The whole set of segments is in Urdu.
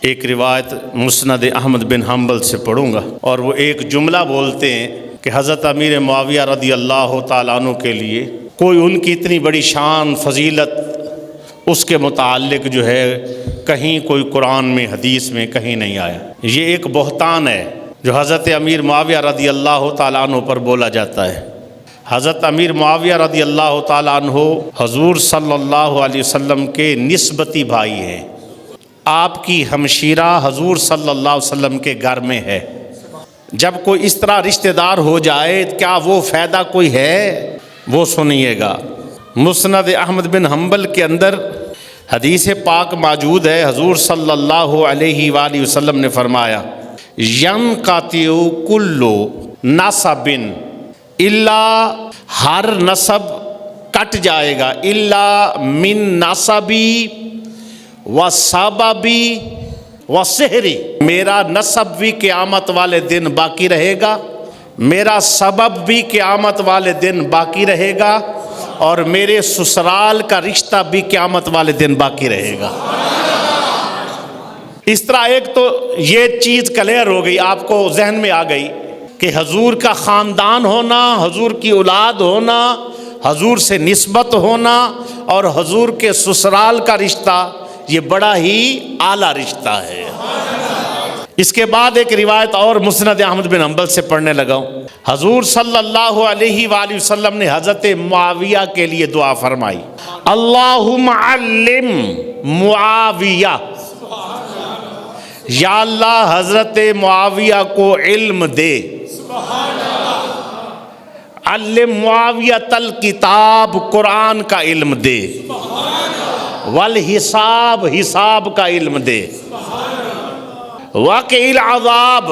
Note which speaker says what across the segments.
Speaker 1: ایک روایت مسند احمد بن حنبل سے پڑھوں گا، اور وہ ایک جملہ بولتے ہیں کہ حضرت امیر معاویہ رضی اللہ تعالیٰ عنہ کے لیے کوئی ان کی اتنی بڑی شان فضیلت اس کے متعلق جو ہے کہیں کوئی قرآن میں حدیث میں کہیں نہیں آیا۔ یہ ایک بہتان ہے جو حضرت امیر معاویہ رضی اللہ تعالیٰ عنہ پر بولا جاتا ہے۔ حضرت امیر معاویہ رضی اللہ تعالیٰ عنہ حضور صلی اللہ علیہ وسلم کے نسبتی بھائی ہیں۔ آپ کی ہمشیرہ حضور صلی اللہ علیہ وسلم کے گھر میں ہے۔ جب کوئی اس طرح رشتہ دار ہو جائے کیا وہ فائدہ کوئی ہے؟ وہ سنیے گا۔ مسند احمد بن حنبل کے اندر حدیث پاک موجود ہے، حضور صلی اللہ علیہ وآلہ وسلم نے فرمایا ینقطع کل نسب الا، ہر نسب کٹ جائے گا، الا من نسبی و سببی و سحری، میرا نسب بھی قیامت والے دن باقی رہے گا، میرا سبب بھی قیامت والے دن باقی رہے گا، اور میرے سسرال کا رشتہ بھی قیامت والے دن باقی رہے گا۔ اس طرح ایک تو یہ چیز کلیئر ہو گئی، آپ کو ذہن میں آ گئی کہ حضور کا خاندان ہونا، حضور کی اولاد ہونا، حضور سے نسبت ہونا اور حضور کے سسرال کا رشتہ یہ بڑا ہی اعلیٰ رشتہ ہے۔ اس کے بعد ایک روایت اور مسند احمد بن حنبل سے پڑھنے لگا ہوں۔ حضور صلی اللہ علیہ وآلہ وسلم نے حضرت معاویہ کے لیے دعا فرمائی، اللہم علم معاویہ، یا اللہ حضرت معاویہ کو علم دے، علم معاویۃ الکتاب، قرآن کا علم دے، والحساب، حساب کا علم دے، وقی العذاب،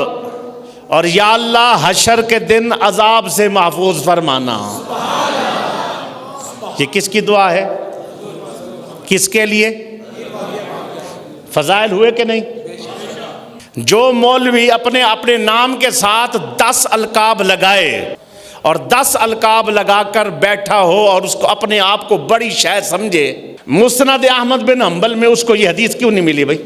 Speaker 1: اور یا اللہ حشر کے دن عذاب سے محفوظ فرمانا۔ یہ کس کی دعا ہے؟ کس کے لیے؟ فضائل ہوئے کہ نہیں؟ جو مولوی اپنے نام کے ساتھ 10 القاب لگائے اور 10 القاب لگا کر بیٹھا ہو اور اس کو اپنے آپ کو بڑی شے سمجھے، مسند احمد بن حنبل میں اس کو یہ حدیث کیوں نہیں ملی بھائی؟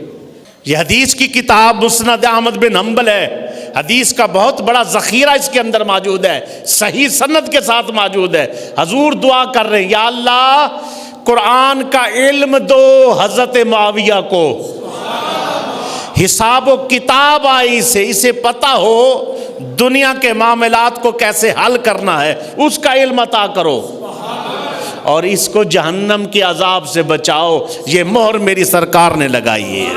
Speaker 1: یہ حدیث کی کتاب مسند احمد بن حنبل ہے، حدیث کا بہت بڑا ذخیرہ اس کے اندر موجود ہے، صحیح سند کے ساتھ موجود ہے۔ حضور دعا کر رہے ہیں، یا اللہ قرآن کا علم دو حضرت معاویہ کو، حساب و کتاب آئی سے اسے پتہ ہو دنیا کے معاملات کو کیسے حل کرنا ہے، اس کا علم عطا کرو، اور اس کو جہنم کے عذاب سے بچاؤ۔ یہ مہر میری سرکار نے لگائی ہے۔